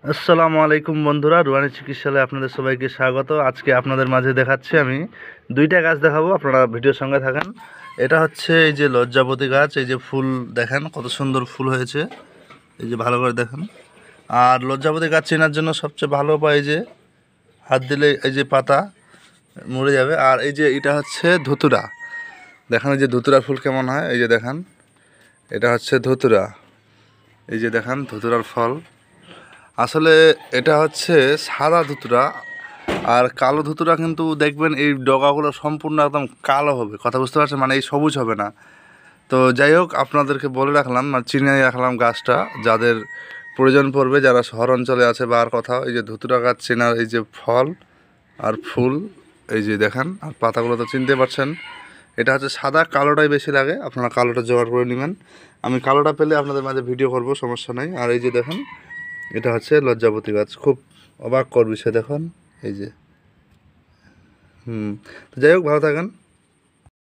আসসালামু আলাইকুম বন্ধুরা, রুহানি চিকিৎসালয়ে আপনাদের সবাইকে স্বাগত। আজকে আপনাদের মাঝে দেখাচ্ছি আমি দুইটা গাছ দেখাবো, আপনারা ভিডিওর সঙ্গে থাকেন। এটা হচ্ছে এই যে লজ্জাপতি গাছ, এই যে ফুল দেখেন কত সুন্দর ফুল হয়েছে, এই যে ভালো করে দেখেন। আর লজ্জাপতি গাছ চেনার জন্য সবচেয়ে ভালো উপায় এই যে হাত দিলে এই যে পাতা মরে যাবে। আর এই যে এটা হচ্ছে ধুতুরা, দেখেন এই যে ধুতুরা ফুল কেমন হয়, এই যে দেখেন এটা হচ্ছে ধুতুরা, এই যে দেখেন ধুতুরার ফল। আসলে এটা হচ্ছে সাদা ধুতুরা, আর কালো ধুতুরা কিন্তু দেখবেন এই ডগাগুলো সম্পূর্ণ একদম কালো হবে, কথা বুঝতে পারছেন, মানে এই সবুজ হবে না। তো যাই হোক, আপনাদেরকে বলে রাখলাম, মানে চিনে রাখলাম গাছটা, যাদের প্রয়োজন পড়বে, যারা শহর অঞ্চলে আছে বা আর কোথাও, এই যে ধুতুরা গাছ চেনার এই যে ফল আর ফুল, এই যে দেখেন, আর পাতাগুলো তো চিনতে পারছেন। এটা হচ্ছে সাদা, কালোটাই বেশি লাগে, আপনারা কালোটা জোগাড় করে নেবেন। আমি কালোটা পেলে আপনাদের মাঝে ভিডিও করব, সমস্যা নেই। আর এই যে দেখেন এটা হচ্ছে লজ্জাপতি গাছ, খুব অবাক করবে সে দেখুন, এই যে তো যাই হোক, ভালো থাকেন।